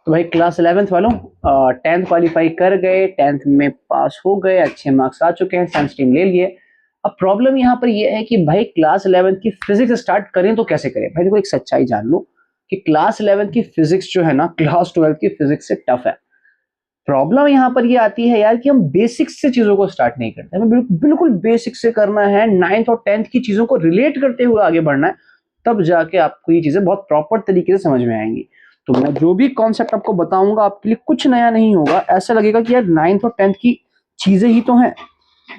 तो भाई class 11th वालों 10th क्वालिफाई कर गए, 10th में पास हो गए, अच्छे मार्क्स आ चुके हैं, साइंस स्ट्रीम ले लिए। अब प्रॉब्लम यहाँ पर ये है कि भाई क्लास 11th की फिजिक्स स्टार्ट करें तो कैसे करें। भाई देखो एक सच्चाई जान लो कि क्लास 11th की फिजिक्स जो है ना क्लास 12th की फिजिक्स से टफ है। प्रॉब्लम यहाँ पर ये आती है यार कि हम बेसिक्स से चीजों को स्टार्ट नहीं करते, हमें बिल्कुल बेसिक से करना है, 9th और 10th की चीजों को रिलेट करते हुए आगे बढ़ना है, तब जाके आपको ये चीजें बहुत प्रॉपर तरीके से समझ में आएंगी। तो मैं जो भी कॉन्सेप्ट आपको बताऊंगा आपके लिए कुछ नया नहीं होगा, ऐसा लगेगा कि यार 9th और 10th की चीजें ही तो हैं,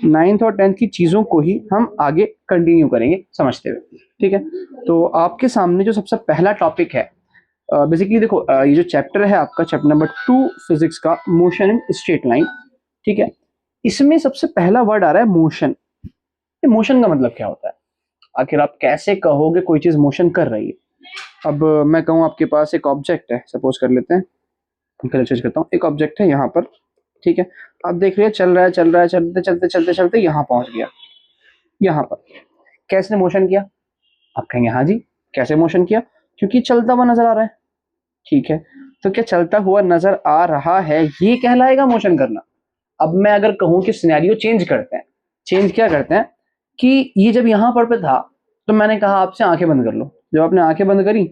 9th और 10th की चीजों को ही हम आगे कंटिन्यू करेंगे समझते हुए। ठीक है, तो आपके सामने जो सबसे पहला टॉपिक है, बेसिकली देखो ये जो चैप्टर है आपका चैप्टर नंबर 2 फिजिक्स का, मोशन इन स्ट्रेट लाइन। ठीक है, इसमें सबसे पहला वर्ड आ रहा है मोशन। ये मोशन का मतलब क्या होता है, आखिर आप कैसे कहोगे कोई चीज मोशन कर रही है। अब मैं कहूँ आपके पास एक ऑब्जेक्ट है, सपोज कर लेते हैं, कलर चेंज करता हूँ, एक ऑब्जेक्ट है यहाँ पर। ठीक है, आप देख रहे हैं चल रहा है चल रहा है, चलते चलते चलते चलते यहाँ पहुंच गया। यहाँ पर कैसे मोशन किया, आप कहेंगे हाँ जी कैसे मोशन किया, क्योंकि चलता हुआ नजर आ रहा है। ठीक है, तो क्या चलता हुआ नजर आ रहा है ये कहलाएगा मोशन करना। अब मैं अगर कहूं कि सिनेरियो चेंज करते हैं, चेंज क्या करते हैं कि ये जब यहाँ पर पे था तो मैंने कहा आपसे आंखें बंद कर लो, जब आपने आंखें बंद करी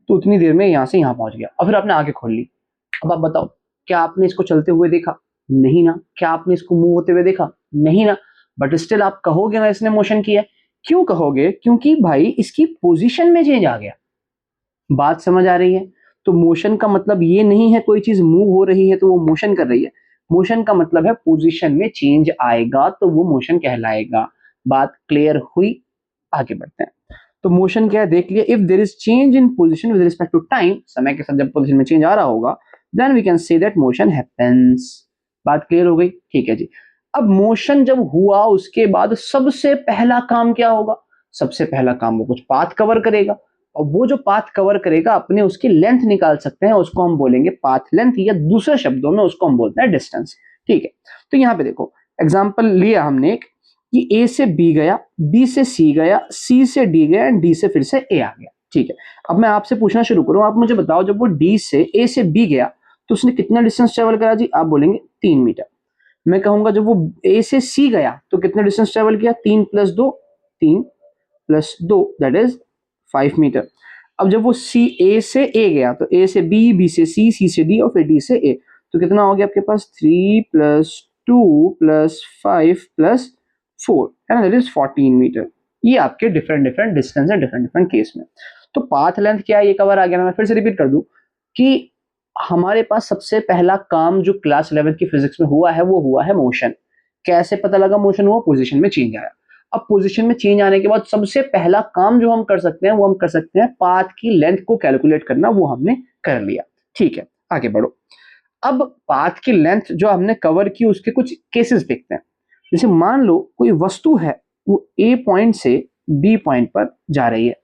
तो उतनी देर में यहाँ से यहाँ पहुंच गया, और फिर आपने आंखें खोल ली। अब आप बताओ क्या आपने इसको चलते हुए देखा, नहीं ना। क्या आपने इसको मूव होते हुए देखा, नहीं ना। बट स्टिल आप कहोगे ना इसने मोशन किया। क्यों कहोगे, क्योंकि भाई इसकी पोजीशन में चेंज आ गया। बात समझ आ रही है। तो मोशन का मतलब ये नहीं है कोई चीज मूव हो रही है तो वो मोशन कर रही है, मोशन का मतलब है पोजीशन में चेंज आएगा तो वो मोशन कहलाएगा। बात क्लियर हुई, आगे बढ़ते हैं। तो मोशन क्या है देख लिया, if there is change in position with respect to time, समय के साथ जब पोजीशन में चेंज आ रहा होगा, then we can say that motion happens. बात क्लियर हो गई, ठीक है जी। अब मोशन जब हुआ उसके बाद सबसे पहला काम क्या होगा, सबसे पहला काम वो कुछ पाथ कवर करेगा, और वो जो पाथ कवर करेगा अपने उसकी लेंथ निकाल सकते हैं, उसको हम बोलेंगे पाथ लेंथ, या दूसरे शब्दों में उसको हम बोलते हैं डिस्टेंस। ठीक है, तो यहाँ पे देखो एग्जाम्पल लिया हमने एक कि ए से बी गया, बी से सी गया, सी से डी गया, एंड डी से फिर से ए आ गया। ठीक है, अब मैं आपसे पूछना शुरू करूं, आप मुझे बताओ जब वो डी से ए से बी गया तो उसने कितना डिस्टेंस ट्रेवल करा जी, आप बोलेंगे 3 मीटर। मैं कहूंगा जब वो ए से सी गया तो कितना डिस्टेंस ट्रेवल किया, 3 + 2, 3 + 2 दैट इज 5 मीटर। अब जब वो सी ए से ए गया तो ए से बी, बी से सी, सी से डी और फिर डी से ए, तो कितना हो गया आपके पास 3 + 2 + 5 + 4 है ना, दैट इज 14 मीटर। ये आपके डिफरेंट डिफरेंट डिस्टेंस है डिफरेंट डिफरेंट केस में। तो पाथ लेंथ क्या है ये कवर आ गया ना। मैं फिर से रिपीट कर दूं कि हमारे पास सबसे पहला काम जो क्लास 11th की फिजिक्स में हुआ है वो हुआ है मोशन। कैसे पता लगा मोशन हुआ, पोजीशन में चेंज आया। अब पोजीशन में चेंज आने के बाद सबसे पहला काम जो हम कर सकते हैं वो हम कर सकते हैं पाथ की लेंथ को कैलकुलेट करना, वो हमने कर लिया। ठीक है, आगे बढ़ो। अब पाथ की लेंथ जो हमने कवर की उसके कुछ केसेस देखते हैं। जैसे मान लो कोई वस्तु है वो ए पॉइंट से बी पॉइंट पर जा रही है।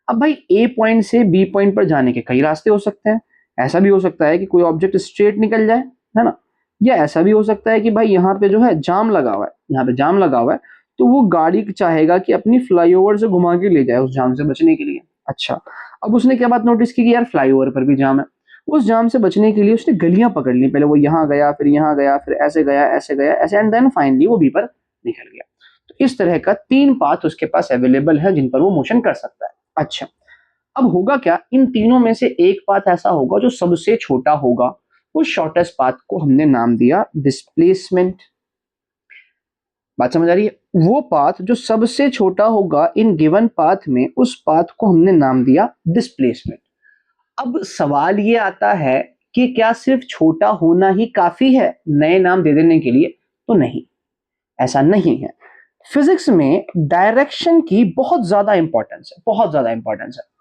अब भाई ए पॉइंट से बी पॉइंट पर जाने के कई रास्ते हो सकते हैं। ऐसा भी हो सकता है कि कोई ऑब्जेक्ट स्ट्रेट निकल जाए, है ना, या ऐसा भी हो सकता है कि भाई यहाँ पे जो है जाम लगा हुआ है, यहाँ पे जाम लगा हुआ है तो वो गाड़ी चाहेगा कि अपनी फ्लाईओवर से घुमा के ले जाए उस जाम से बचने के लिए। अच्छा, अब उसने क्या बात नोटिस की कि यार फ्लाईओवर पर भी जाम है। उस जाम से बचने के लिए उसने गलियां पकड़ ली, पहले वो यहाँ गया, फिर यहाँ गया, फिर ऐसे गया, ऐसे गया, ऐसे, एंड देन फाइनली वो बी पर निकल गया। तो इस तरह का 3 पाथ उसके पास अवेलेबल है जिन पर वो मोशन कर सकता है। अच्छा, अब होगा क्या, इन तीनों में से एक पाथ ऐसा होगा जो सबसे छोटा होगा, उस शॉर्टेस्ट पाथ को हमने नाम दिया डिस्प्लेसमेंट। बात समझ आ रही है, वो पाथ जो सबसे छोटा होगा इन गिवन पाथ में उस पाथ को हमने नाम दिया डिस्प्लेसमेंट। अब सवाल ये आता है कि क्या सिर्फ छोटा होना ही काफी है नए नाम दे देने के लिए, तो नहीं, ऐसा नहीं है। फिजिक्स में डायरेक्शन की बहुत ज्यादा इंपॉर्टेंस है, बहुत ज्यादा इंपॉर्टेंस है।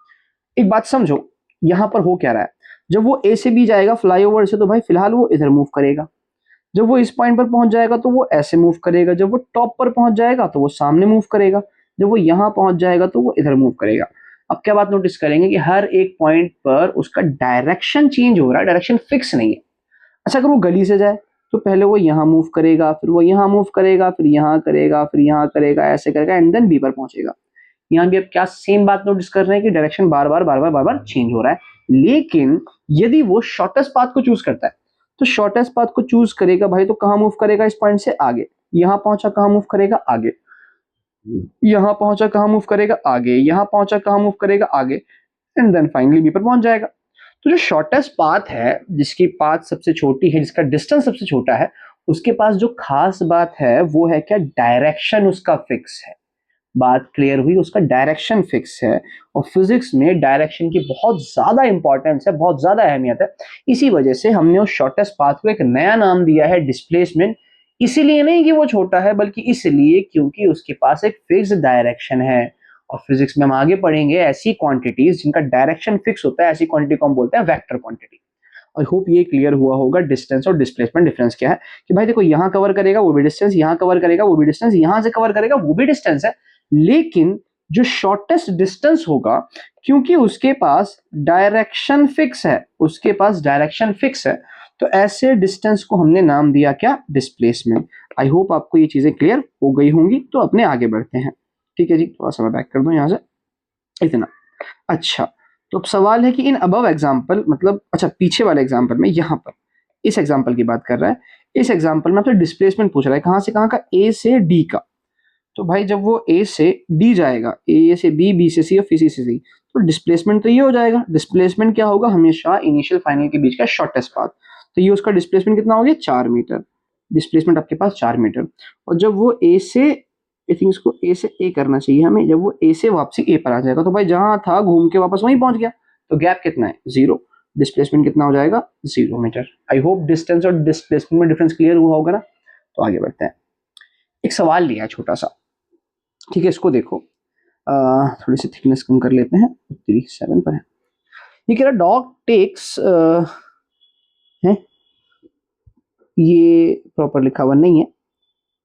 एक बात समझो, यहां पर हो क्या रहा है, जब वो ए से बी जाएगा फ्लाईओवर से तो भाई फिलहाल वो इधर मूव करेगा, जब वो इस पॉइंट पर पहुंच जाएगा तो वो ऐसे मूव करेगा, जब वो टॉप पर पहुंच जाएगा तो वो सामने मूव करेगा, जब वो यहां पहुंच जाएगा तो वो इधर मूव करेगा। अब क्या बात नोटिस करेंगे कि हर एक पॉइंट पर उसका डायरेक्शन चेंज हो रहा है, डायरेक्शन फिक्स नहीं है। अच्छा, अगर वो गली से जाए तो पहले वो यहाँ मूव करेगा, फिर वो यहाँ मूव करेगा, फिर यहाँ करेगा, फिर यहाँ करेगा, ऐसे करेगा, एंड देन बी पर पहुंचेगा। यहाँ भी अब क्या सेम बात नोटिस कर रहे हैं कि डायरेक्शन बार बार चेंज हो रहा है। लेकिन यदि वो शॉर्टेस्ट पाथ को चूज करता है तो शॉर्टेस्ट पाथ को चूज करेगा भाई, तो कहां मूव करेगा, इस पॉइंट से आगे, यहां पहुंचा कहां मूव करेगा, आगे, यहां पहुंचा कहां मूव करेगा, आगे, यहां पहुंचा कहां मूव करेगा, आगे, एंड देन फाइनली बी पर पहुंच जाएगा। तो जो शॉर्टेस्ट पाथ है, जिसकी पाथ सबसे छोटी है, जिसका डिस्टेंस सबसे छोटा है, उसके पास जो खास बात है वो है क्या, डायरेक्शन उसका फिक्स है। बात क्लियर हुई, उसका डायरेक्शन फिक्स है। और फिजिक्स में डायरेक्शन की बहुत ज्यादा इंपॉर्टेंस है, बहुत ज्यादा अहमियत है। इसी वजह से हमने उस शॉर्टेस्ट पाथ को एक नया नाम दिया है, डिस्प्लेसमेंट। इसीलिए नहीं कि वो छोटा है, बल्कि इसलिए क्योंकि उसके पास एक फिक्स डायरेक्शन है। और फिजिक्स में हम आगे पढ़ेंगे ऐसी क्वांटिटीज जिनका डायरेक्शन फिक्स होता है, ऐसी क्वांटिटी को हम बोलते हैं वेक्टर क्वांटिटी। आई होप ये क्लियर हुआ होगा डिस्टेंस और डिस्प्लेसमेंट डिफरेंस क्या है। कि भाई देखो, यहां कवर करेगा वो भी डिस्टेंस, यहां कवर करेगा वो भी डिस्टेंस, यहां से कवर करेगा वो भी डिस्टेंस है, लेकिन जो शॉर्टेस्ट डिस्टेंस होगा, क्योंकि उसके पास डायरेक्शन फिक्स है, उसके पास डायरेक्शन फिक्स है, तो ऐसे डिस्टेंस को हमने नाम दिया क्या, डिस्प्लेसमेंट। आई होप आपको ये चीजें क्लियर हो गई होंगी। तो अपने आगे बढ़ते हैं। ठीक है जी, थोड़ा सा मैं बैक कर दूं यहां से, इतना। अच्छा, तो अब सवाल है कि इन अबव एग्जाम्पल, मतलब अच्छा पीछे वाले एग्जाम्पल में, यहाँ पर इस एग्जाम्पल की बात कर रहा है। इस एग्जाम्पल में आपसे डिस्प्लेसमेंट पूछ रहा है, कहां से कहां का, ए से डी का। तो भाई जब वो ए से डी जाएगा, ए से बी, बी से सी और सी से डी, तो डिस्प्लेसमेंट तो ये हो जाएगा। डिस्प्लेसमेंट क्या होगा, हमेशा इनिशियल फाइनल के बीच का शॉर्टेस्ट पाथ। तो ये उसका डिस्प्लेसमेंट कितना हो गया, 4 मीटर। डिस्प्लेसमेंट आपके पास 4 मीटर। और जब वो ए से, आई थिंक इसको ए से ए करना चाहिए हमें, जब वो ए से वापसी ए पर आ जाएगा, तो भाई जहां था घूम के वापस वहीं पहुंच गया, तो गैप कितना है, 0। डिस्प्लेसमेंट कितना हो जाएगा, 0 मीटर। आई होप डिस्टेंस और डिस्प्लेसमेंट में डिफरेंस क्लियर हुआ होगा ना। तो आगे बढ़ते हैं। एक सवाल लिया है छोटा सा, ठीक है, इसको देखो। थोड़ी सी थिकनेस कम कर लेते हैं, 37 पर है। ये कह रहा डॉग टेक्स है, ये प्रॉपर लिखा हुआ नहीं है,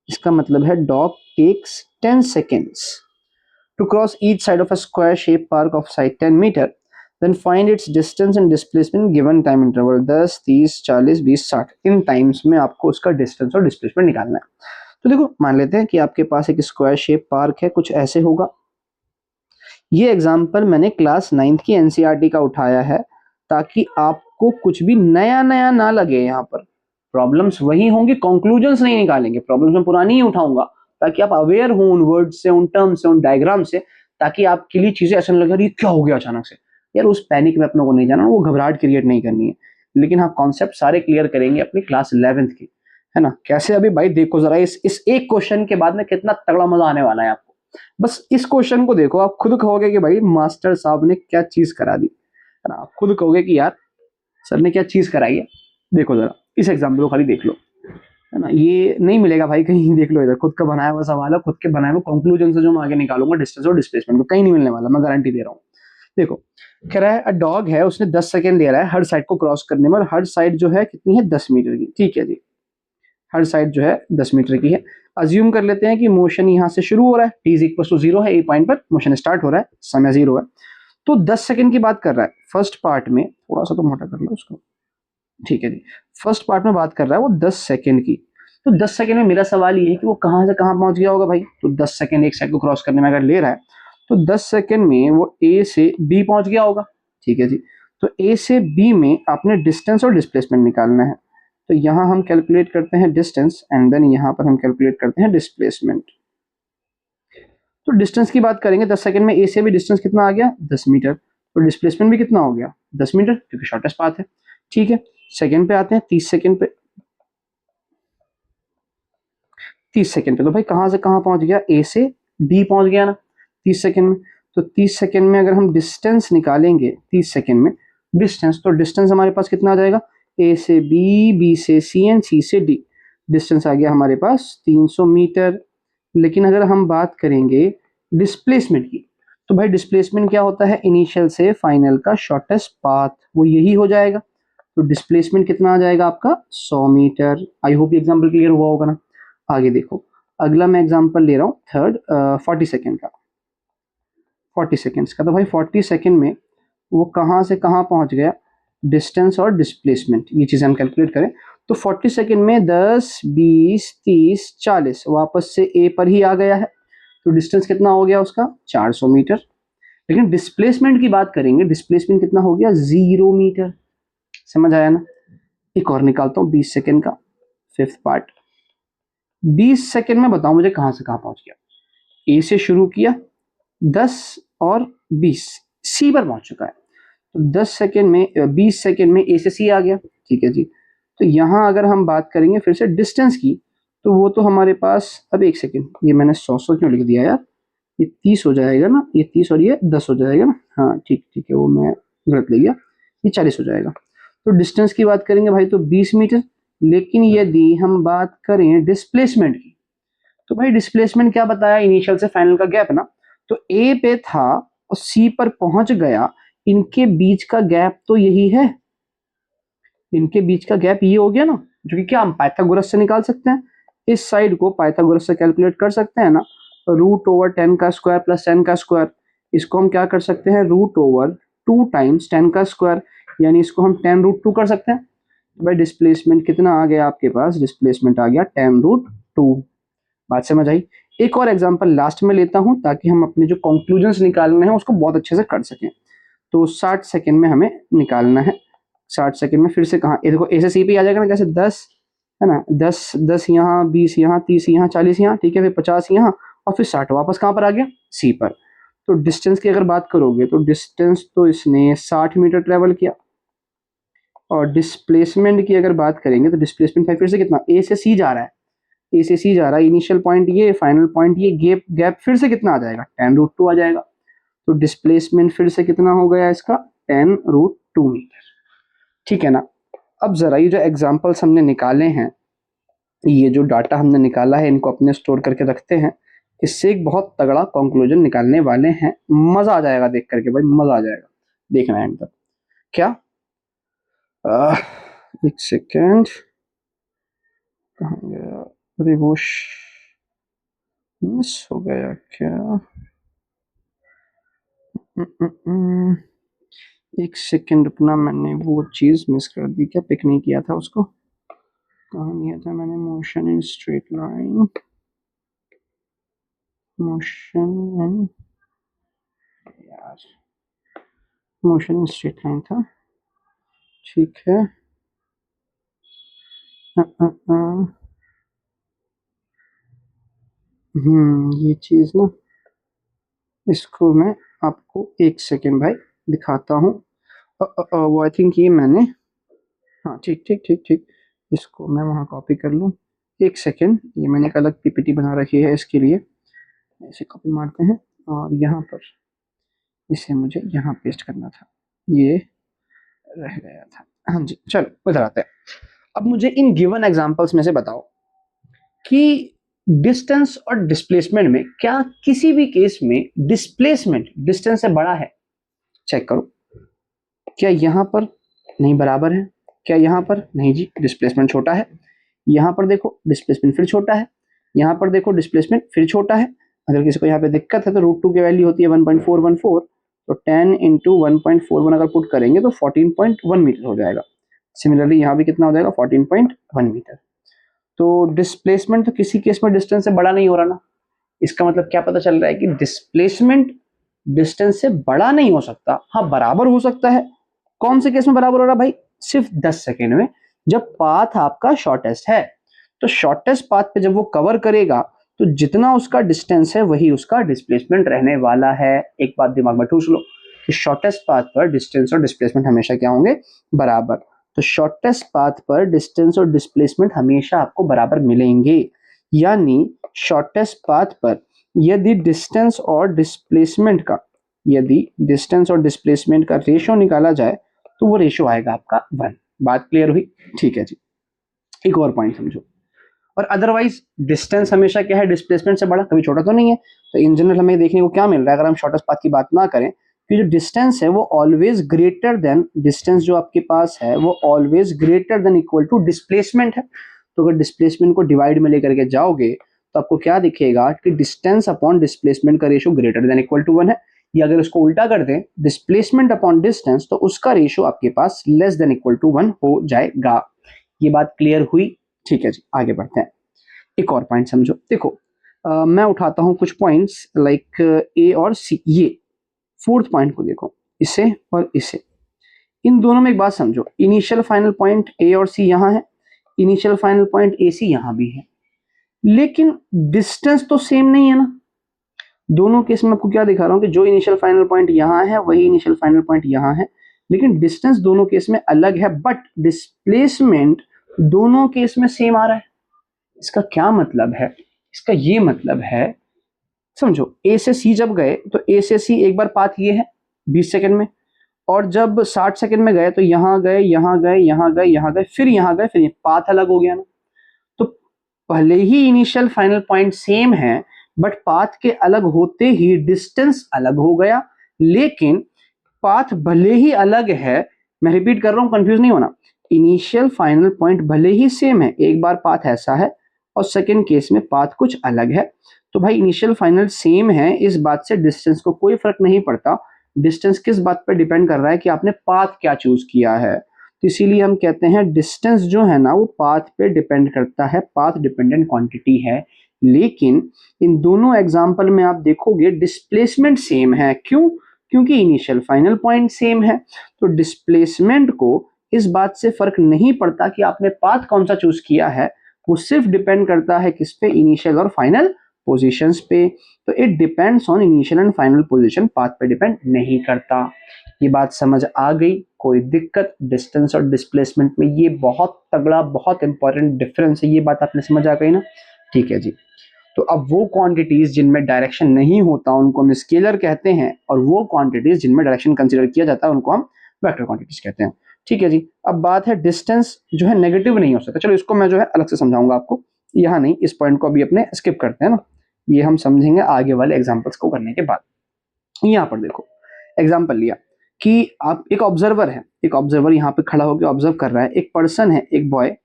इसका मतलब है dog takes 10 seconds to cross each side of a square shaped park of size 10 meter, then find its distance and displacement given time interval 10, 30, 40, 20, 60। In times में आपको उसका डिस्टेंस और डिस्प्लेसमेंट निकालना है। तो देखो, मान लेते हैं कि आपके पास एक स्क्वायर शेप पार्क है, कुछ ऐसे होगा। ये एग्जाम्पल मैंने क्लास 9th की एनसीईआरटी का उठाया है, ताकि आपको कुछ भी नया नया ना लगे। यहाँ पर प्रॉब्लम्स वही होंगी, कंक्लूजन्स नहीं निकालेंगे। प्रॉब्लम्स मैं पुरानी ही उठाऊंगा, ताकि आप अवेयर हो उन वर्ड से, उन टर्म से, उन डायग्राम से, ताकि आपके लिए चीजें ऐसा लगे ये क्या हो गया अचानक से। यार उस पैनिक में अपनों को नहीं जाना, वो घबराहट क्रिएट नहीं करनी है। लेकिन हाँ, कॉन्सेप्ट सारे क्लियर करेंगे अपनी क्लास 11th की, है ना। कैसे, अभी भाई देखो जरा, इस एक क्वेश्चन के बाद में कितना तगड़ा मजा आने वाला है आपको। बस इस क्वेश्चन को देखो, आप खुद कहोगे कि भाई मास्टर साहब ने क्या चीज करा दी, है ना। आप खुद कहोगे कि यार सर ने क्या चीज कराई है। देखो जरा इस एग्जाम्पल को खाली देख लो, है ना। ये नहीं मिलेगा भाई कहीं, देख लो इधर, खुद का बनाया हुआ सवाल है, खुद के बनाए हुए कंक्लूजन से जो मैं आगे निकालूंगा डिस्टेंस और डिस्प्लेसमेंट को, कहीं नहीं मिलने वाला, मैं गारंटी दे रहा हूँ। देखो, कह रहा है अ डॉग है, उसने 10 सेकंड ले रहा है हर साइड को क्रॉस करने में, और हर साइड जो है कितनी है, 10 मीटर की। ठीक है जी, हर साइड जो है 10 मीटर की है। अज्यूम कर लेते हैं कि मोशन यहां से शुरू हो रहा है, t इज इक्वल टू 0 है, ए पॉइंट पर मोशन स्टार्ट हो रहा है, समय 0 है। तो 10 सेकंड की बात कर रहा है फर्स्ट पार्ट में, थोड़ा सा तो मोटा कर लो उसको। ठीक है जी, फर्स्ट पार्ट में बात कर रहा है वो 10 सेकंड की। तो 10 सेकंड में मेरा सवाल ये है कि वो कहां से कहां पहुंच गया होगा भाई। तो 10 सेकंड एक साइड को क्रॉस करने में अगर ले रहा है, तो 10 सेकंड में वो ए से बी पहुंच गया होगा। ठीक है जी, तो ए से बी में आपने डिस्टेंस और डिस्प्लेसमेंट निकालना है। तो यहां हम कैलकुलेट करते हैं डिस्टेंस, एंड देन यहां पर हम कैलकुलेट करते हैं डिस्प्लेसमेंट। तो डिस्टेंस की बात करेंगे, 10 सेकंड में ए से भी डिस्टेंस कितना आ गया, 10 मीटर। तो डिस्प्लेसमेंट भी कितना हो गया, 10 मीटर, क्योंकि शॉर्टेस्ट पाथ है। ठीक है, सेकंड पे आते हैं, 30 सेकंड पे। 30 सेकंड पे तो भाई कहां से कहां पहुंच गया, ए से बी पहुंच गया ना 30 सेकंड में। तो 30 सेकंड में अगर हम डिस्टेंस निकालेंगे, 30 सेकंड में डिस्टेंस, तो डिस्टेंस हमारे पास कितना आ जाएगा, ए से बी, बी से सी एंड सी से डी। डिस्टेंस आ गया हमारे पास 300 मीटर। लेकिन अगर हम बात करेंगे डिस्प्लेसमेंट की, तो भाई डिस्प्लेसमेंट क्या होता है, इनिशियल से फाइनल का शॉर्टेस्ट पाथ, वो यही हो जाएगा। तो डिस्प्लेसमेंट कितना आ जाएगा आपका, 100 मीटर। आई होप ये एग्जाम्पल क्लियर हुआ होगा ना। आगे देखो, अगला मैं एग्जाम्पल ले रहा हूँ थर्ड, 40 सेकेंड का, 40 सेकेंड्स का। तो भाई 40 सेकेंड में वो कहाँ से कहाँ पहुंच गया, डिस्टेंस और डिस्प्लेसमेंट, ये चीज़ हम कैलकुलेट करें। तो 40 सेकेंड में 10, 20, 30, 40 वापस से ए पर ही आ गया है। तो डिस्टेंस कितना हो गया उसका, 400 मीटर। लेकिन डिस्प्लेसमेंट की बात करेंगे, डिस्प्लेसमेंट कितना हो गया, 0 मीटर। समझ आया ना? एक और निकालता हूँ 20 सेकेंड का फिफ्थ पार्ट। 20 सेकेंड में बताओ मुझे कहाँ से कहाँ पहुंच गया। ए से शुरू किया 10 और 20 सी पर पहुंच चुका है। तो 10 सेकेंड में 20 सेकेंड में ए से सी आ गया। ठीक है जी। तो यहाँ अगर हम बात करेंगे फिर से डिस्टेंस की, तो वो तो हमारे पास, अब एक सेकेंड, ये मैंने 100 क्यों लिख दिया यार, ये 30 हो जाएगा ना, ये 30 और ये 10 हो जाएगा ना। हाँ ठीक ठीक है, वो मैं गलत ले गया, ये 40 हो जाएगा। तो डिस्टेंस की बात करेंगे भाई तो 20 मीटर। लेकिन यदि हम बात करें डिस्प्लेसमेंट की, तो भाई डिस्प्लेसमेंट क्या बताया, इनिशियल से फाइनल का गैप ना। तो ए पे था और सी पर पहुंच गया, इनके बीच का गैप तो यही है, इनके बीच का गैप ये हो गया ना, जो कि क्या हम पाइथागोरस से निकाल सकते हैं। इस साइड को पाइथागोरस से कैलकुलेट कर सकते हैं ना, √10 का स्क्वायर प्लस 10 का स्क्वायर। इसको हम क्या कर सकते हैं, √2 टाइम्स 10 का स्क्वायर, यानी इसको हम 10√2 कर सकते हैं। तो भाई डिस्प्लेसमेंट कितना आ गया आपके पास, डिस्प्लेसमेंट आ गया 10√2। बात समझ आई? एक और एग्जांपल लास्ट में लेता हूं ताकि हम अपने जो कंक्लूजन्स निकालने हैं उसको बहुत अच्छे से कर सकें। तो 60 सेकेंड में हमें निकालना है। 60 सेकेंड में फिर से कहाँ, ये देखो ए से सी पे आ जाएगा ना, कैसे 10 है ना, 10 10 यहाँ, 20 यहाँ, 30 यहाँ, 40 यहाँ, ठीक है, फिर 50 यहाँ, और फिर 60 वापस कहाँ पर आ गया, सी पर। तो डिस्टेंस की अगर बात करोगे तो डिस्टेंस तो इसने 60 मीटर ट्रेवल किया। और डिस्प्लेसमेंट की अगर बात करेंगे तो डिस्प्लेसमेंट फिर से कितना, ए से सी जा रहा है, ए से सी जा रहा है, इनिशियल पॉइंट ये, फाइनल पॉइंट ये, गैप गैप फिर से कितना आ जाएगा, 10√2 आ जाएगा। तो डिस्प्लेसमेंट फिर से कितना हो गया इसका, 10√2 मीटर। ठीक है ना? अब जरा ये जो एग्जांपल्स हमने निकाले हैं, ये जो डाटा हमने निकाला है, इनको अपने स्टोर करके रखते हैं। इससे एक बहुत तगड़ा कंक्लूजन निकालने वाले हैं, मजा आ जाएगा देख करके भाई, मजा आ जाएगा, देखना एंड तक। क्या एक सेकेंड, कहाँ गया, अरे वो मिस हो गया क्या? एक सेकेंड रुकना, मैंने वो चीज मिस कर दी क्या, पिक नहीं किया था उसको, कहाँ लिया था मैंने, motion in straight line, motion in, यार मोशन इन स्ट्रेट लाइन था, ठीक है। ये चीज ना, इसको मैं आपको एक सेकेंड भाई दिखाता हूँ। वो आई थिंक ये मैंने, हाँ ठीक ठीक ठीक ठीक, इसको मैं वहाँ कॉपी कर लूँ, एक सेकेंड, ये मैंने एक अलग पीपीटी बना रखी है इसके लिए, ऐसे कॉपी मारते हैं और यहाँ पर इसे मुझे यहाँ पेस्ट करना था, ये रह गया था। हाँ जी, चलो उधर आते हैं। अब मुझे इन गिवन एग्जांपल्स में से बताओ कि डिस्टेंस और डिस्प्लेसमेंट में क्या किसी भी केस में डिस्प्लेसमेंट डिस्टेंस से बड़ा है। चेक करो, क्या यहां पर नहीं बराबर है, क्या यहां पर नहीं जी, डिस्प्लेसमेंट छोटा है। यहां पर देखो डिस्प्लेसमेंट फिर छोटा है, यहां पर देखो डिस्प्लेसमेंट फिर छोटा है। अगर किसी को यहाँ पे दिक्कत है तो √2 की वैल्यू होती है 1.414, तो 10 इंटू 1.41 अगर पुट करेंगे तो 14.1 मीटर हो जाएगा। सिमिलरली यहाँ भी कितना हो जाएगा, 14.1 मीटर। तो डिस्प्लेसमेंट तो किसी केस में डिस्टेंस से बड़ा नहीं हो रहा ना, इसका मतलब क्या पता चल रहा है कि डिस्प्लेसमेंट डिस्टेंस से बड़ा नहीं हो सकता, हाँ बराबर हो सकता है। कौन से केस में बराबर हो रहा है भाई, सिर्फ 10 सेकेंड में, जब पाथ आपका शॉर्टेस्ट है। तो शॉर्टेस्ट पाथ पे जब वो कवर करेगा तो जितना उसका डिस्टेंस है वही उसका डिस्प्लेसमेंट रहने वाला है। एक बात दिमाग में ठूस लो कि शॉर्टेस्ट पाथ पर डिस्टेंस और डिस्प्लेसमेंट हमेशा क्या होंगे, बराबर। तो शॉर्टेस्ट पाथ पर डिस्टेंस और डिस्प्लेसमेंट हमेशा आपको बराबर मिलेंगे, यानी शॉर्टेस्ट पाथ पर यदि डिस्टेंस और डिस्प्लेसमेंट का, यदि डिस्टेंस और डिस्प्लेसमेंट का रेशो निकाला जाए तो वो रेशो आएगा आपका 1। बात क्लियर हुई? ठीक है जी। एक और पॉइंट समझो, और अदरवाइज डिस्टेंस हमेशा क्या है, डिस्प्लेसमेंट से बड़ा, कभी छोटा तो नहीं है। तो इन जनरल हमें देखने को क्या मिल रहा है, अगर हम शॉर्टेस्ट पाथ की बात ना करें, कि जो डिस्टेंस है वो ऑलवेज ग्रेटर देन, डिस्टेंस जो आपके पास है वो always greater than equal to displacement है। तो अगर डिस्प्लेसमेंट को डिवाइड में लेकर के जाओगे तो आपको क्या दिखेगा कि डिस्टेंस अपॉन डिस्प्लेसमेंट का ratio greater than equal to 1 है। या अगर उसको उल्टा कर दें, डिस्प्लेसमेंट अपॉन डिस्टेंस, तो उसका रेशो आपके पास लेस देन इक्वल टू 1 हो जाएगा। ये बात क्लियर हुई? ठीक है जी, आगे बढ़ते हैं। एक और पॉइंट समझो, देखो मैं उठाता हूं कुछ पॉइंट्स लाइक ए और सी। ये फोर्थ पॉइंट को देखो, इसे और इसे, इन दोनों में एक बात समझो, इनिशियल फाइनल पॉइंट ए और सी यहाँ है, इनिशियल फाइनल पॉइंट ए सी यहाँ भी है, लेकिन डिस्टेंस तो सेम नहीं है ना। दोनों केस में आपको क्या दिखा रहा हूं कि जो इनिशियल फाइनल पॉइंट यहाँ है वही इनिशियल फाइनल पॉइंट यहाँ है, लेकिन डिस्टेंस दोनों केस में अलग है, बट डिस्प्लेसमेंट दोनों केस में सेम आ रहा है। इसका क्या मतलब है? इसका ये मतलब है, समझो, ए से सी जब गए तो ए से सी एक बार पाथ ये है 20 सेकंड में, और जब 60 सेकंड में गए तो यहाँ गए, यहाँ गए, यहाँ गए, यहाँ गए, फिर यहाँ गए, फिर पाथ अलग हो गया ना। तो भले ही इनिशियल फाइनल पॉइंट सेम है, बट पाथ के अलग होते ही डिस्टेंस अलग हो गया। लेकिन पाथ भले ही अलग है, मैं रिपीट कर रहा हूं, कंफ्यूज नहीं होना, इनिशियल फाइनल पॉइंट भले ही सेम है, एक बार पाथ ऐसा है और सेकंड केस में पाथ कुछ अलग है, तो भाई इनिशियल फाइनल सेम है, इस बात से डिस्टेंस को कोई फर्क नहीं पड़ता। डिस्टेंस किस बात पर डिपेंड कर रहा है कि आपने पाथ क्या चूज किया है। तो इसीलिए हम कहते हैं डिस्टेंस जो है ना वो पाथ पे डिपेंड करता है, पाथ डिपेंडेंट क्वांटिटी है। लेकिन इन दोनों एग्जांपल में आप देखोगे डिस्प्लेसमेंट सेम है। क्यों? क्योंकि इनिशियल फाइनल पॉइंट सेम है। तो डिस्प्लेसमेंट को इस बात से फर्क नहीं पड़ता कि आपने पाथ कौन सा चूज किया है, वो सिर्फ डिपेंड करता है किस पे, इनिशियल और फाइनल पोजीशंस पे। तो it depends on initial and final position, path पे डिपेंड नहीं करता। ये बात समझ आ गई? कोई दिक्कत? डिस्टेंस और डिस्प्लेसमेंट में ये बहुत तगड़ा, बहुत इंपॉर्टेंट डिफरेंस है, ये बात आपने समझ आ गई ना? ठीक है जी। तो अब वो क्वांटिटीज जिनमें डायरेक्शन नहीं होता उनको हम स्केलर कहते हैं, और वो क्वांटिटीज जिनमें डायरेक्शन कंसीडर किया जाता है उनको हम वेक्टर क्वांटिटीज कहते हैं। ठीक है जी। अब बात है डिस्टेंस जो है नेगेटिव नहीं हो सकता। चलो इसको मैं जो है अलग से समझाऊंगा आपको, यहाँ नहीं, इस पॉइंट को अभी अपने स्किप करते हैं ना, ये हम समझेंगे आगे वाले एग्जाम्पल्स को करने के बाद। यहाँ पर देखो एग्जाम्पल लिया कि आप एक ऑब्जर्वर है, एक ऑब्जर्वर यहाँ पे खड़ा होकर ऑब्जर्व कर रहा है, एक पर्सन है, एक बॉय,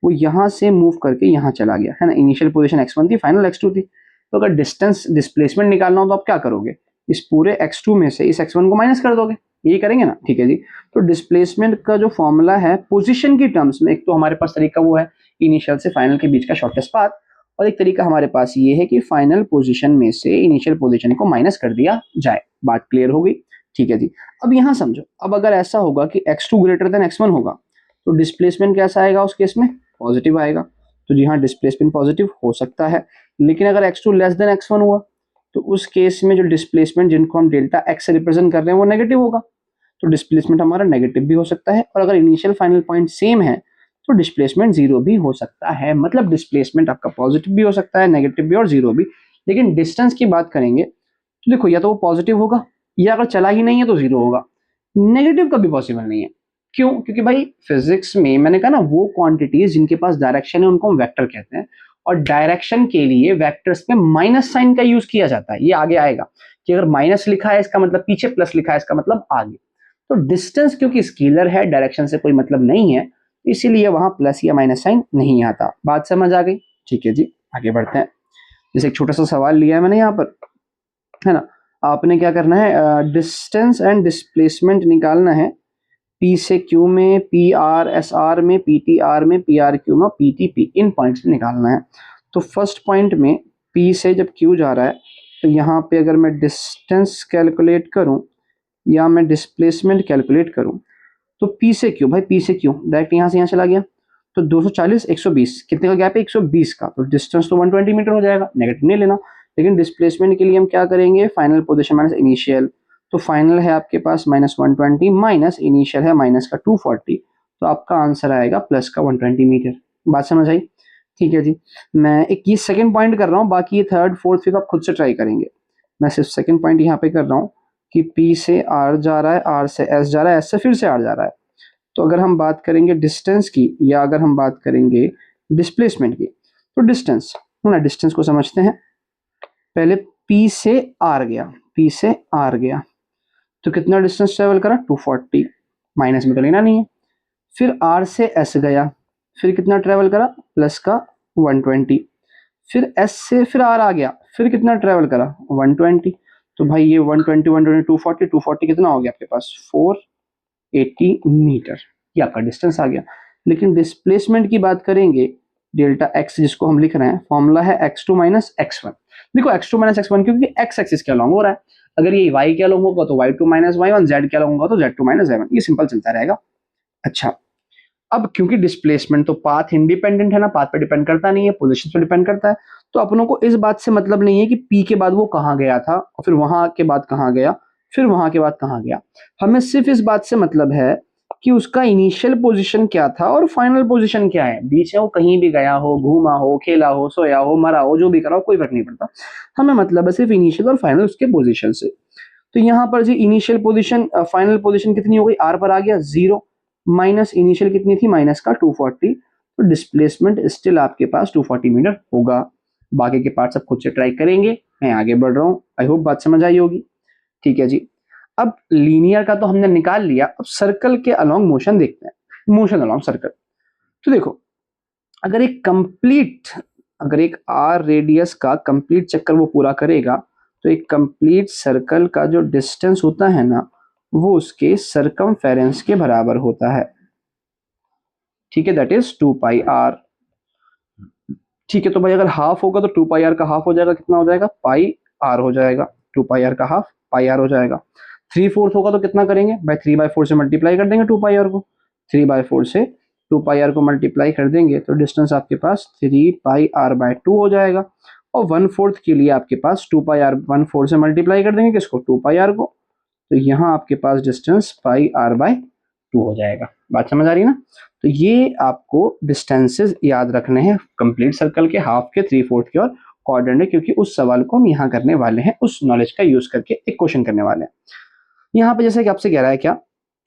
वो यहाँ से मूव करके यहाँ चला गया है ना। इनिशियल पोजीशन x1 थी, फाइनल x2 थी। तो अगर डिस्टेंस डिस्प्लेसमेंट निकालना हो तो आप क्या करोगे? इस पूरे x2 में से इस x1 को माइनस कर दोगे, यही करेंगे ना। ठीक है जी। तो डिस्प्लेसमेंट का जो फॉर्मूला है पोजीशन की टर्म्स में, एक तो हमारे पास तरीका वो है इनिशियल से फाइनल के बीच का शॉर्टेस्ट पाथ, और एक तरीका हमारे पास ये है कि फाइनल पोजीशन में से इनिशियल पोजीशन को माइनस कर दिया जाए। बात क्लियर हो गई? ठीक है जी। अब यहाँ समझो, अब अगर ऐसा होगा कि x2 ग्रेटर देन x1 होगा तो डिस्प्लेसमेंट कैसा आएगा उस केस में? पॉजिटिव आएगा। तो जी हाँ, डिस्प्लेसमेंट पॉजिटिव हो सकता है। लेकिन अगर x2 लेस देन x1 हुआ तो उस केस में जो डिस्प्लेसमेंट जिनको हम डेल्टा x से रिप्रेजेंट कर रहे हैं वो नेगेटिव होगा। तो डिस्प्लेसमेंट हमारा नेगेटिव भी हो सकता है, और अगर इनिशियल फाइनल पॉइंट सेम है तो डिस्प्लेसमेंट जीरो भी हो सकता है। मतलब डिस्प्लेसमेंट आपका पॉजिटिव भी हो सकता है, नेगेटिव भी और जीरो भी। लेकिन डिस्टेंस की बात करेंगे तो देखो, या तो वो पॉजिटिव होगा, या अगर चला ही नहीं है तो जीरो होगा। नेगेटिव कभी पॉसिबल नहीं है। क्यों? क्योंकि भाई फिजिक्स में मैंने कहा ना, वो क्वांटिटीज जिनके पास डायरेक्शन है उनको हम वेक्टर कहते हैं, और डायरेक्शन के लिए वेक्टर्स में माइनस साइन का यूज किया जाता है। ये आगे आएगा कि अगर माइनस लिखा है इसका मतलब पीछे, प्लस लिखा है इसका मतलब आगे। तो डिस्टेंस क्योंकि स्केलर है, डायरेक्शन से कोई मतलब नहीं है, इसीलिए वहां प्लस या माइनस साइन नहीं आता। बात समझ आ गई? ठीक है जी, आगे बढ़ते हैं। जैसे एक छोटा सा सवाल लिया है मैंने यहाँ पर, है ना। आपने क्या करना है, डिस्टेंस एंड डिस्प्लेसमेंट निकालना है पी से क्यू में, पी आर एस आर में, पी टी आर में, पी आर क्यू में, पी टी पी, इन पॉइंट्स निकालना है। तो फर्स्ट पॉइंट में पी से जब क्यू जा रहा है तो यहाँ पे अगर मैं डिस्टेंस कैलकुलेट करूँ या मैं डिस्प्लेसमेंट कैलकुलेट करूँ तो पी से क्यू, भाई पी से क्यू डायरेक्ट यहाँ से यहाँ चला गया, तो 240 120 कितने का गैप है? 120 का। तो डिस्टेंस तो 120 मीटर हो जाएगा, नेगेटिव नहीं लेना। लेकिन डिस्प्लेसमेंट के लिए हम क्या करेंगे? Final position minus initial. तो फाइनल है आपके पास -120 माइनस इनिशियल है माइनस का 240, तो आपका आंसर आएगा प्लस का 120 मीटर। बात समझ आई? ठीक है जी। मैं एक ये सेकंड पॉइंट कर रहा हूँ, बाकी ये थर्ड फोर्थ फिफ्थ आप खुद से ट्राई करेंगे। मैं सिर्फ सेकंड पॉइंट यहाँ पे कर रहा हूँ कि P से R जा रहा है, R से S जा रहा है, S से फिर से R जा रहा है। तो अगर हम बात करेंगे डिस्टेंस की, या अगर हम बात करेंगे डिस्प्लेसमेंट की, तो डिस्टेंस है ना, डिस्टेंस को समझते हैं। पहले P से R गया, P से R गया तो कितना डिस्टेंस ट्रेवल करा? 240, माइनस में तो लेना नहीं है। फिर R से S गया, फिर कितना ट्रेवल करा? प्लस का 120। फिर S से फिर R आ गया, फिर कितना ट्रेवल करा? 120। तो भाई ये 120 120 240, 240 कितना हो गया आपके पास? 480 मीटर। ये आपका डिस्टेंस आ गया। लेकिन डिस्प्लेसमेंट की बात करेंगे, डेल्टा एक्स जिसको हम लिख रहे हैं, फॉर्मूला है x2 माइनस x1। देखो x2 माइनस x1 क्योंकि x एक्सिस के अलॉन्ग हो रहा है, अगर ये y के अलॉन्ग होगा तो y2 माइनस y1, z के अलॉन्ग होगा तो z2 माइनस z1, ये सिंपल चलता रहेगा। अच्छा, अब क्योंकि डिस्प्लेसमेंट तो पाथ इंडिपेंडेंट है ना, पाथ पे डिपेंड करता नहीं है, पोजीशन पे डिपेंड करता है, तो अपनों को इस बात से मतलब नहीं है कि p के बाद वो कहाँ गया था और फिर वहां के बाद कहाँ गया, फिर वहां के बाद कहाँ गया। हमें सिर्फ इस बात से मतलब है कि उसका इनिशियल पोजीशन क्या था और फाइनल पोजीशन क्या है, बीच में वो कहीं भी गया हो, घूमा हो, खेला हो, सोया हो, मरा हो, जो भी करा हो, कोई फर्क नहीं पड़ता। हमें मतलब है सिर्फ इनिशियल और फाइनल उसके पोजीशन से। तो यहाँ पर जी इनिशियल पोजीशन फाइनल पोजीशन कितनी हो गई, r पर आ गया 0, माइनस इनिशियल कितनी थी, माइनस का 240, तो डिस्प्लेसमेंट स्टिल आपके पास 240 मीटर होगा। बाकी के पार्ट सब खुद से ट्राई करेंगे, मैं आगे बढ़ रहा हूँ, आई होप बात समझ आई होगी। ठीक है जी, अब लीनियर का तो हमने निकाल लिया, अब सर्कल के अलोंग मोशन देखते हैं, मोशन अलोंग सर्कल। तो देखो, अगर एक आर रेडियस का कंप्लीट चक्कर वो पूरा करेगा, तो एक कंप्लीट सर्कल का जो डिस्टेंस होता है ना, वो उसके सरकमफेरेंस के बराबर होता है। ठीक है, दैट इज 2 पाई आर। ठीक है, तो भाई अगर हाफ होगा तो 2 पाई आर का हाफ हो जाएगा, कितना हो जाएगा, पाई आर हो जाएगा। 2 पाई आर का हाफ पाई आर हो जाएगा। 3/4 होगा तो कितना करेंगे भाई, 3/4 से मल्टीप्लाई कर देंगे 2 पाई आर को। 3/4 से 2 पाई आर को मल्टीप्लाई कर देंगे तो डिस्टेंस आपके पास 3 पाई आर बाय 2 हो जाएगा। और 1/4 के लिए आपके पास 2 पाई आर 1/4 से मल्टीप्लाई कर देंगे किसको, 2 पाई आर को। तो यहाँ आपके पास डिस्टेंस पाई आर बाय 2 हो जाएगा। बात समझ आ रही है ना। तो ये आपको डिस्टेंसेस याद रखने हैं कंप्लीट सर्कल के, हाफ के, 3/4 के और क्वाड्रेंट, क्योंकि उस सवाल को हम यहाँ करने वाले हैं, उस नॉलेज का यूज करके एक क्वेश्चन करने वाले हैं। यहाँ पे जैसे कि आपसे कह रहा है क्या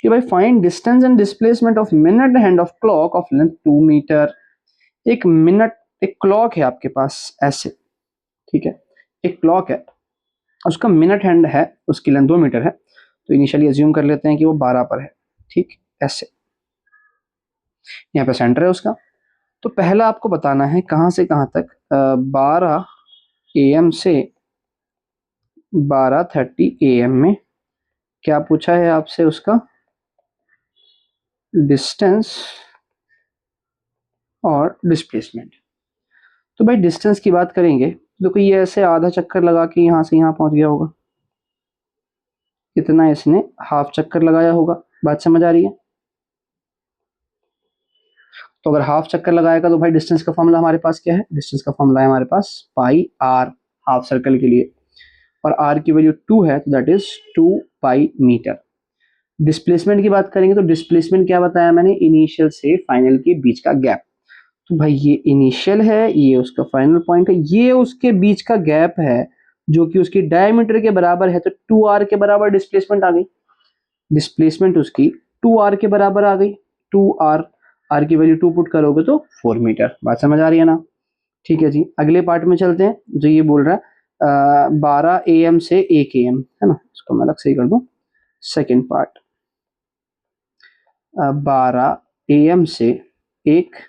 कि भाई find distance and displacement of minute hand of clock of length 2 metre. एक मिनट, एक क्लॉक है आपके पास ऐसे, ठीक है, एक क्लॉक है, उसका मिनट हैंड है, उसकी लेंथ 2 मीटर है, तो इनिशियली अज्यूम कर लेते हैं कि वो 12 पर है। ठीक, ऐसे यहाँ पे सेंटर है उसका। तो पहला आपको बताना है कहाँ से कहाँ तक, 12 AM से 12:30 AM में क्या पूछा है आपसे, उसका डिस्टेंस और डिस्प्लेसमेंट। तो भाई डिस्टेंस की बात करेंगे तो देखो, ये ऐसे आधा चक्कर लगा के यहाँ से यहाँ पहुंच गया होगा, इतना इसने हाफ चक्कर लगाया होगा। बात समझ आ रही है। तो अगर हाफ चक्कर लगाएगा तो भाई डिस्टेंस का फॉर्मूला हमारे पास क्या है, डिस्टेंस का फॉर्मूला है हमारे पास पाई आर, हाफ सर्कल के लिए, और आर की वैल्यू 2 है, तो that is 2 pi metre. Displacement की बात करेंगे तो डिस्प्लेसमेंट क्या बताया मैंने, इनिशियल से फाइनल के बीच का गैप। तो भाई ये इनिशियल है, ये उसका फाइनल पॉइंट है, ये उसके बीच का गैप है जो कि उसकी डायमीटर के बराबर है, तो 2r के बराबर डिस्प्लेसमेंट आ गई। डिस्प्लेसमेंट उसकी 2r के बराबर आ गई, 2r, r की वैल्यू 2 पुट करोगे तो 4 मीटर। बात समझ आ रही है ना। ठीक है जी, अगले पार्ट में चलते हैं जो ये बोल रहा है 12 AM से 1 AM, है ना, इसको मैं अलग से ही कर दूं। सेकेंड पार्ट 12 AM से 1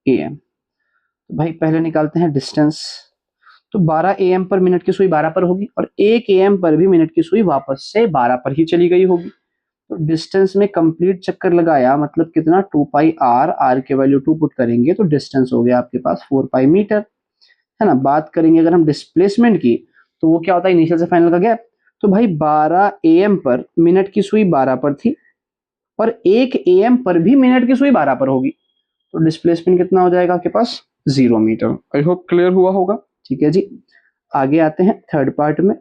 AM। तो भाई पहले निकालते हैं डिस्टेंस। तो 12 AM पर मिनट की सुई 12 पर होगी और 1 AM पर भी मिनट की सुई वापस से 12 पर ही चली गई होगी। तो डिस्टेंस में कंप्लीट चक्कर लगाया, मतलब कितना, 2 पाई आर, आर के वैल्यू 2 पुट करेंगे तो डिस्टेंस हो गया आपके पास 4 पाई मीटर, है ना। बात करेंगे अगर हम डिस्प्लेसमेंट की, तो वो क्या होता है, इनिशियल से फाइनल का गैप। तो भाई 12 AM पर मिनट की सुई 12 पर थी और 1 AM पर भी मिनट की सुई 12 पर होगी, तो डिस्प्लेसमेंट कितना हो जाएगा आपके पास, 0 मीटर। आई होप क्लियर हुआ होगा। ठीक है जी, आगे आते हैं थर्ड पार्ट में।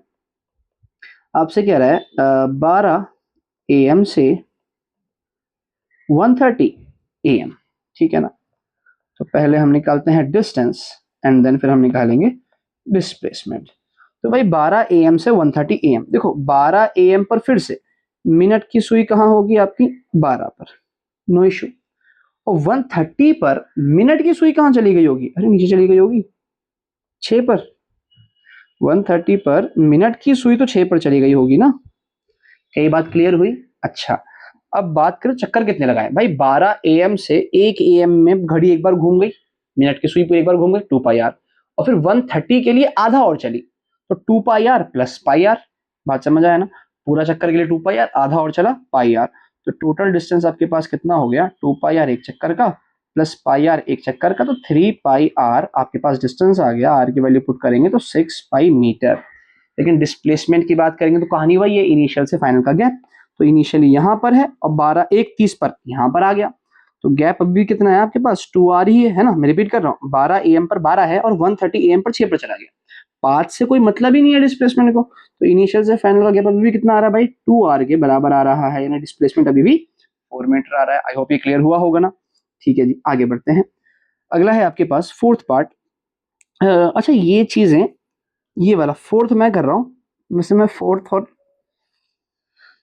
आपसे कह रहा है 12 AM से 1:30 AM, ठीक है ना। तो पहले हम निकालते हैं डिस्टेंस एंड देन फिर हम निकालेंगे डिस्प्लेसमेंट। तो भाई 12 AM से 1:30 AM, देखो 12 AM पर फिर से मिनट की सुई कहाँ होगी आपकी, 12 पर, नो इशू। और 1:30 पर मिनट की सुई कहाँ चली गई होगी, अरे नीचे चली गई होगी, 6 पर। 1:30 पर मिनट की सुई तो 6 पर चली गई होगी ना। यही बात क्लियर हुई। अच्छा, अब बात करें चक्कर कितने लगाए। भाई 12 AM से 1 AM में घड़ी एक बार घूम गई, मिनट की सुई पर एक बार घूम गई, 2 पाई आर, और फिर 1:30 के लिए आधा और चली, तो 2 पाई आर प्लस पाई आर। बात समझ आया ना, पूरा चक्कर के लिए 2 पाई आर, आधा और चला पाई आर, तो टोटल डिस्टेंस आपके पास कितना हो गया, 2 पाई आर एक चक्कर का प्लस पाई आर एक चक्कर का, तो 3 पाई आर आपके पास डिस्टेंस आ गया। आर की वैल्यू पुट करेंगे तो 6 पाई मीटर। लेकिन डिस्प्लेसमेंट की बात करेंगे तो कहानी वही है, इनिशियल से फाइनल का गैप। तो इनिशियली यहाँ पर है और 12:1:30 पर यहाँ पर आ गया, तो गैप अभी कितना है आपके पास 2 आवर ही है ना। मैं रिपीट कर रहा हूँ, 12 AM पर 12 है और 1:30 AM पर 6 पर चला गया। पाथ से कोई मतलब ही नहीं है डिस्प्लेसमेंट को, तो इनिशियल से फाइनल का गैप अभी भी कितना आ रहा है भाई, 2 आवर के बराबर आ रहा है, यानी डिस्प्लेसमेंट अभी भी 4 मीटर आ रहा है। आई होप ये क्लियर हुआ होगा ना। ठीक है जी, आगे बढ़ते हैं। अगला है आपके पास फोर्थ पार्ट। अच्छा ये चीजें, ये वाला फोर्थ मैं कर रहा हूँ, वैसे मैं फोर्थ और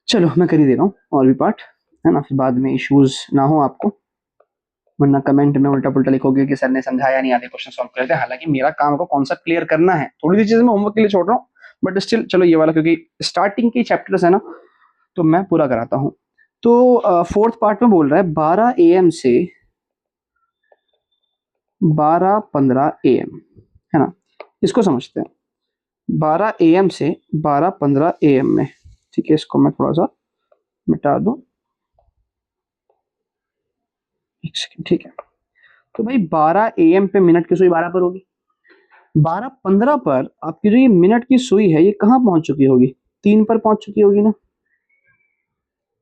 चलो मैं कर ही दे रहा हूँ और भी पार्ट, है ना, फिर बाद में इश्यूज ना हो आपको, वरना कमेंट में उल्टा पुल्टा लिखोगे कि सर ने समझाया नहीं, आधे क्वेश्चन सॉल्व करते हैं। हालांकि मेरा काम को कॉन्सेप्ट क्लियर करना है, थोड़ी सी चीजें मैं होमवर्क के लिए छोड़ रहा हूँ, बट स्टिल चलो ये वाला क्योंकि स्टार्टिंग के चैप्टर्स है ना, तो मैं पूरा कराता हूँ। तो फोर्थ पार्ट में बोल रहा है 12 AM से 12:15 AM, है ना, इसको समझते हैं। 12 AM से 12:15 AM में, ठीक है, इसको मैं थोड़ा सा मिटा दूं, एक सेकंड, ठीक है। तो भाई 12 AM पे मिनट की सुई 12 पर होगी, 12:15 पर आपकी जो ये मिनट की सुई है ये कहाँ पहुंच चुकी होगी, 3 पर पहुंच चुकी होगी ना।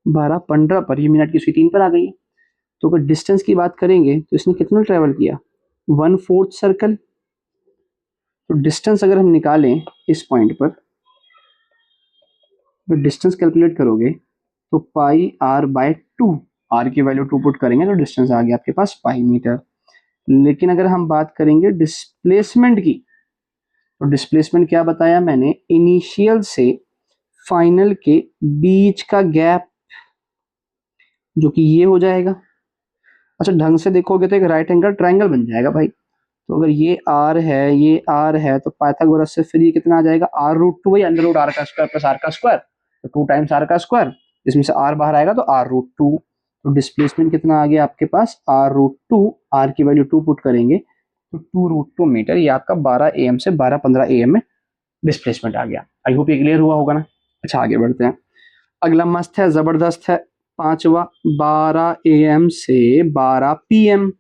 12:15 पर ये मिनट की सुई 3 पर आ गई है। तो अगर डिस्टेंस की बात करेंगे तो इसने कितना ट्रेवल किया, 1/4 सर्कल। तो डिस्टेंस अगर हम निकालें इस पॉइंट पर, तो डिस्टेंस कैलकुलेट करोगे तो πr/2, आर की वैल्यू 2 पुट करेंगे तो डिस्टेंस आ गया आपके पास π मीटर। लेकिन अगर हम बात करेंगे डिस्प्लेसमेंट की, तो डिस्प्लेसमेंट क्या बताया मैंने, इनिशियल से फाइनल के बीच का गैप, जो कि ये हो जाएगा। अच्छा ढंग से देखोगे तो एक राइट एंगल ट्रायंगल बन जाएगा भाई। तो अगर ये आर है, ये आर है, तो पाइथागोरस से फिर ये कितना आ जाएगा, r√2, वही √r² प्लस r का स्क्वायर, तो 2 टाइम्स r का स्क्वायर, इसमें से r बाहर आएगा तो r√2। तो डिस्प्लेसमेंट कितना आ गया आपके पास, r√2, r की वैल्यू 2 पुट करेंगे तो 2√2 मीटर, ये आपका 12 AM से 12:15 AM में डिस्प्लेसमेंट आ गया। आई होप ये क्लियर हुआ होगा ना। अच्छा आगे बढ़ते हैं। अगला मस्त है, जबरदस्त है, पांचवा, 12 AM से 12 PM,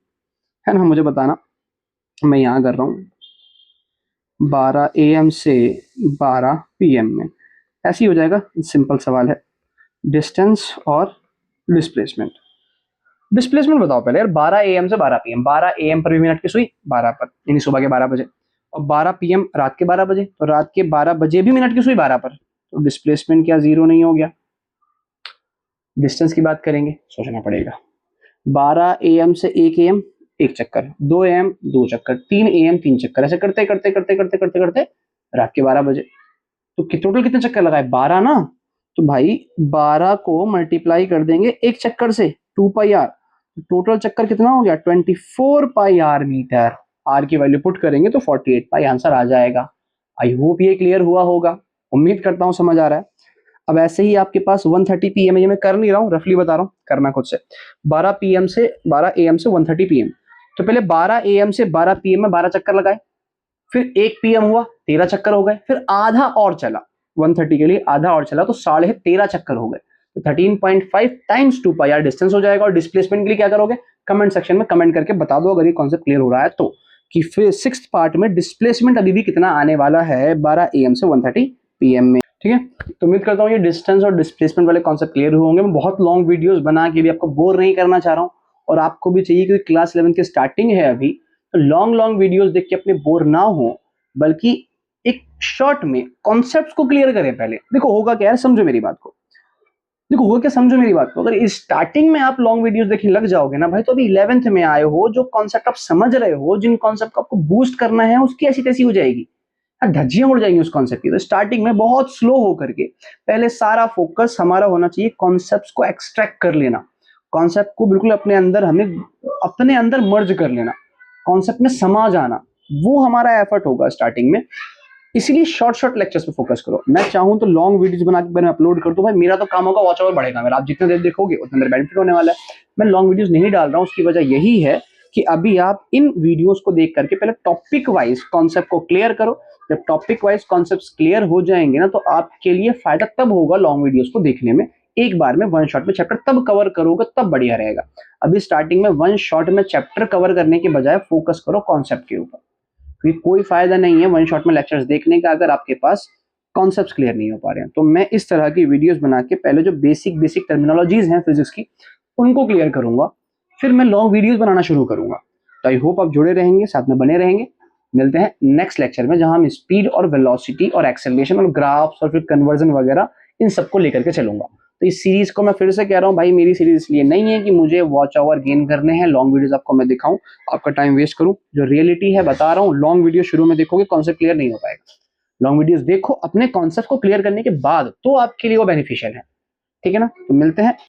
है ना, मुझे बताना, मैं यहाँ कर रहा हूँ 12 AM से 12 PM में, ऐसे ही हो जाएगा, सिंपल सवाल है। डिस्टेंस और डिस्प्लेसमेंट, डिस्प्लेसमेंट बताओ पहले यार। 12 AM से 12 PM, 12 AM पर भी मिनट की सुई 12 पर, यानी सुबह के 12 बजे, और 12 PM रात के 12 बजे, तो रात के 12 बजे भी मिनट की सुई 12 पर, तो डिस्प्लेसमेंट क्या जीरो नहीं हो गया। डिस्टेंस की बात करेंगे, सोचना पड़ेगा। 12 AM से 1 AM, एक चक्कर, 2 AM 2 चक्कर, 3 AM 3 चक्कर, ऐसे करते करते करते करते करते करते रात के 12 बजे, तो टोटल कितने चक्कर लगाए, 12 ना। तो भाई 12 को मल्टीप्लाई कर देंगे एक चक्कर से, 2πr, टोटल चक्कर कितना हो गया, 24πr मीटर। आर की वैल्यू पुट करेंगे तो 48π आंसर आ जाएगा। आई होप ये क्लियर हुआ होगा, उम्मीद करता हूं समझ आ रहा है। अब ऐसे ही आपके पास 1:30 PM, ये मैं कर नहीं रहा हूँ, रफली बता रहा हूँ, करना खुद से। 12 PM से 12 AM से 1:30 PM, तो पहले 12 AM से 12 PM में 12 चक्कर लगाए, फिर 1 PM हुआ 13 चक्कर हो गए, फिर आधा और चला, 1:30 के लिए आधा और चला तो 13.5 चक्कर हो गए, तो 13.5 टाइम्स 2πr डिस्टेंस हो जाएगा। और डिस्प्लेसमेंट के लिए क्या करोगे, कमेंट सेक्शन में कमेंट करके बता दो अगर ये कॉन्सेप्ट क्लियर हो रहा है तो, कि फिर सिक्स्थ पार्ट में डिस्प्लेसमेंट अभी भी कितना आने वाला है 12 AM से 1:30 PM में। ठीक है, तो उम्मीद करता हूँ ये डिस्टेंस और डिस्प्लेसमेंट वाले कॉन्सेप्ट क्लियर हुए होंगे। मैं बहुत लॉन्ग वीडियोस बना के भी आपको बोर नहीं करना चाह रहा हूँ, और आपको भी चाहिए क्योंकि क्लास 11 की स्टार्टिंग है अभी, तो लॉन्ग लॉन्ग वीडियोस देख के अपने बोर ना हो, बल्कि एक शॉर्ट में कॉन्सेप्ट्स को क्लियर करें पहले। देखो होगा क्या है, समझो मेरी बात को, देखो होगा क्या, समझो मेरी बात को। अगर इस स्टार्टिंग में आप लॉन्ग वीडियोस देखने लग जाओगे ना भाई, तो अभी 11th में आए हो, जो कॉन्सेप्ट आप समझ रहे हो, जिन कॉन्सेप्ट को आपको बूस्ट करना है, उसकी ऐसी तैसी हो जाएगी, धज्जियां उड़ जाएंगी उस कॉन्सेप्ट की। तो स्टार्टिंग में बहुत स्लो होकर के पहले सारा फोकस हमारा होना चाहिए कॉन्सेप्ट्स को एक्सट्रैक्ट कर लेना, कॉन्सेप्ट को बिल्कुल अपने अंदर, हमें अपने अंदर मर्ज कर लेना, कॉन्सेप्ट में समा जाना, वो हमारा एफर्ट होगा स्टार्टिंग में। इसीलिए शॉर्ट शॉर्ट लेक्चर्स पे फोकस करो। मैं चाहूं तो लॉन्ग वीडियोस बना के मैंने अपलोड कर दूं भाई, मेरा तो काम होगा, वॉच आवर बढ़ेगा मेरा, आप जितने देर देखोगे उतना मेरा बेनिफिट होने वाला है। मैं लॉन्ग वीडियोस नहीं डाल रहा हूं, उसकी वजह यही है कि अभी आप इन वीडियोस को देख करके पहले टॉपिक वाइज कॉन्सेप्ट को क्लियर करो। जब टॉपिक वाइज कॉन्सेप्ट्स क्लियर हो जाएंगे ना, तो आपके लिए फायदा तब होगा लॉन्ग वीडियोस को देखने में, एक बार में वन शॉट में चैप्टर तब कवर करोगे तब बढ़िया रहेगा। अभी स्टार्टिंग में वन शॉट में चैप्टर कवर करने के बजाय फोकस करो कॉन्सेप्ट के ऊपर, क्योंकि कोई फायदा नहीं है वन शॉट में लेक्चर्स देखने का अगर आपके पास कॉन्सेप्ट्स क्लियर नहीं हो पा रहे हैं। तो मैं इस तरह की वीडियोस बना के पहले जो बेसिक टर्मिनोलॉजीज हैं फिजिक्स की उनको क्लियर करूंगा, फिर मैं लॉन्ग वीडियोस बनाना शुरू करूंगा। तो आई होप आप जुड़े रहेंगे, साथ में बने रहेंगे। मिलते हैं नेक्स्ट लेक्चर में, जहां हम स्पीड और वेलोसिटी और एक्सेलरेशन और ग्राफ्स और फिर कन्वर्जन वगैरह इन सबको लेकर के चलूंगा। तो इस सीरीज को मैं फिर से कह रहा हूँ भाई, मेरी सीरीज इसलिए नहीं है कि मुझे वॉच आवर गेन करने हैं, लॉन्ग वीडियोस आपको मैं दिखाऊं, आपका टाइम वेस्ट करूं। जो रियलिटी है बता रहा हूँ, लॉन्ग वीडियो शुरू में देखोगे कॉन्सेप्ट क्लियर नहीं हो पाएगा। लॉन्ग वीडियोस देखो, अपने कॉन्सेप्ट को क्लियर करने के बाद तो आपके लिए वो बेनिफिशियल है। ठीक है ना? तो मिलते हैं